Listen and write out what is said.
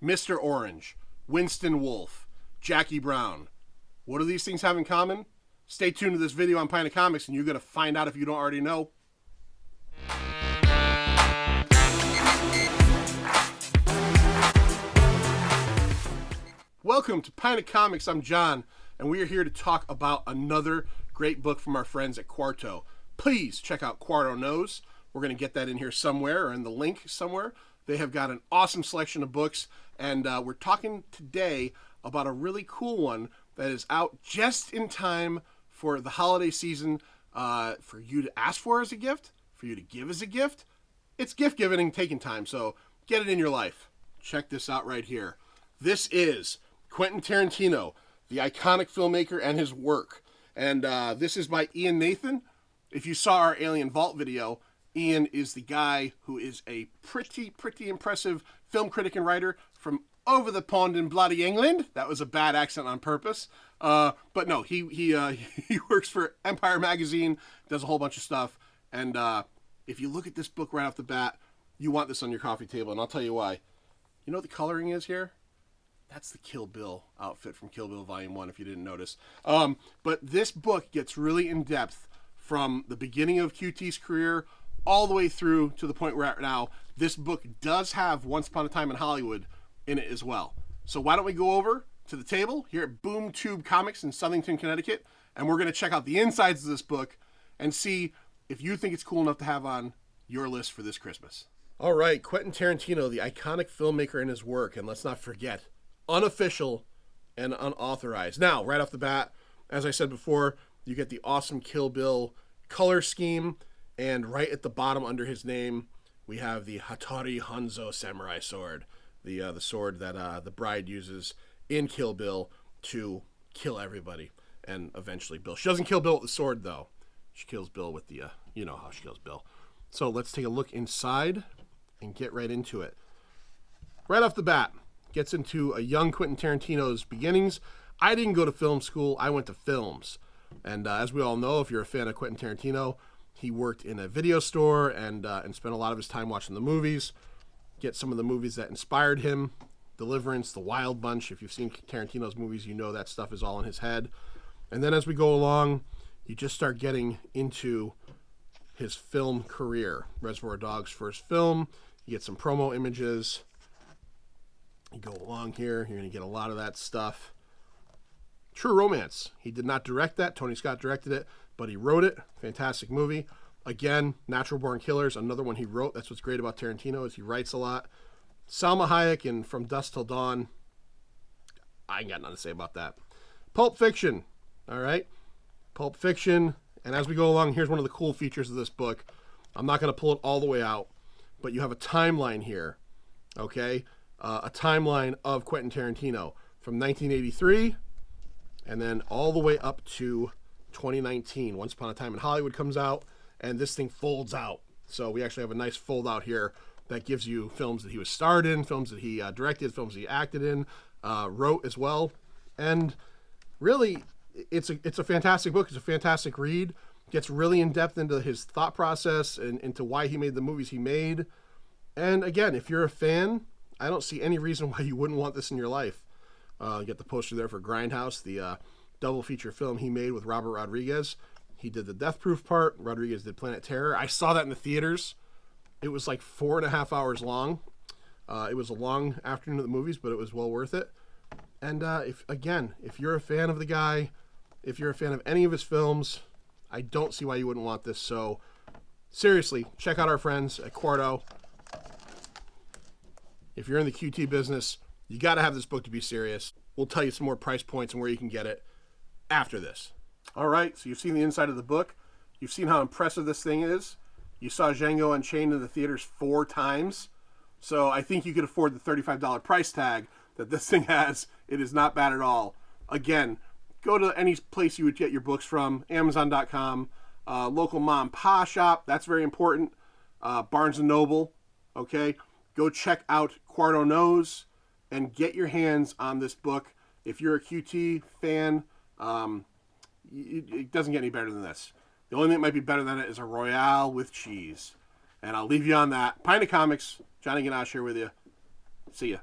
Mr. Orange, Winston Wolfe, Jackie Brown. What do these things have in common? Stay tuned to this video on Pint of Comics and you're going to find out if you don't already know. Welcome to Pint of Comics. I'm John, and we are here to talk about another great book from our friends at Quarto. Please check out Quarto Knows. We're going to get that in here somewhere or in the link somewhere. They have got an awesome selection of books, and we're talking today about a really cool one that is out just in time for the holiday season, for you to ask for as a gift, for you to give as a gift. It's gift giving and taking time, so get it in your life. Check this out right here. This is Quentin Tarantino, the iconic filmmaker, and his work. And this is by Ian Nathan. If you saw our Alien Vault video, Ian is the guy who is a pretty impressive film critic and writer from over the pond in bloody England. That was a bad accent on purpose. But no, he works for Empire Magazine, does a whole bunch of stuff. And if you look at this book right off the bat, you want this on your coffee table, and I'll tell you why. You know what the coloring is here? That's the Kill Bill outfit from Kill Bill Volume 1, if you didn't notice. But this book gets really in-depth from the beginning of QT's career all the way through to the point we're at now. This book does have Once Upon a Time in Hollywood in it as well. So why don't we go over to the table here at Boom Tube Comics in Southington, Connecticut, and we're going to check out the insides of this book and see if you think it's cool enough to have on your list for this Christmas. All right, Quentin Tarantino, the iconic filmmaker, and his work, and let's not forget, unofficial and unauthorized. Now, right off the bat, as I said before, you get the awesome Kill Bill color scheme, and right at the bottom under his name, we have the Hattori Hanzo samurai sword, the sword that the bride uses in Kill Bill to kill everybody and eventually Bill. She doesn't kill Bill with the sword, though. She kills Bill with the, you know how she kills Bill. So let's take a look inside and get right into it. Right off the bat, gets into a young Quentin Tarantino's beginnings. I didn't go to film school. I went to films. And as we all know, if you're a fan of Quentin Tarantino, he worked in a video store and spent a lot of his time watching the movies. Get some of the movies that inspired him. Deliverance, The Wild Bunch. If you've seen Tarantino's movies, you know that stuff is all in his head. And then as we go along, you just start getting into his film career. Reservoir Dogs' first film. You get some promo images. You go along here, you're going to get a lot of that stuff. True Romance. He did not direct that. Tony Scott directed it, but he wrote it. Fantastic movie. Again, Natural Born Killers, another one he wrote. That's what's great about Tarantino, is he writes a lot. Salma Hayek in From Dusk Till Dawn. I ain't got nothing to say about that. Pulp Fiction. All right. Pulp Fiction. And as we go along, here's one of the cool features of this book. I'm not going to pull it all the way out, but you have a timeline here. Okay. A timeline of Quentin Tarantino from 1983 and then all the way up to 2019. Once Upon a Time in Hollywood comes out, and this thing folds out. So we actually have a nice fold out here that gives you films that he was starred in, films that he directed, films that he acted in, wrote as well. And really, it's a fantastic book. It's a fantastic read. Gets really in depth into his thought process and into why he made the movies he made. And again, if you're a fan, I don't see any reason why you wouldn't want this in your life. You get the poster there for Grindhouse, the double feature film he made with Robert Rodriguez. He did the Death Proof part. Rodriguez did Planet Terror. I saw that in the theaters. It was like 4.5 hours long. It was a long afternoon of the movies, but it was well worth it. And if you're a fan of the guy, if you're a fan of any of his films, I don't see why you wouldn't want this. So seriously, check out our friends at Quarto. If you're in the QT business, you got to have this book to be serious. We'll tell you some more price points and where you can get it after this. All right, so you've seen the inside of the book. You've seen how impressive this thing is. You saw Django Unchained in the theaters 4 times. So I think you could afford the $35 price tag that this thing has. It is not bad at all. Again, go to any place you would get your books from, Amazon.com, local mom and pop shop. That's very important. Barnes & Noble, okay? Go check out Quarto Knows and get your hands on this book. If you're a QT fan, it doesn't get any better than this. The only thing that might be better than it is a Royale with cheese. And I'll leave you on that. Pint of Comics, Johnny Ganache here with you. See ya.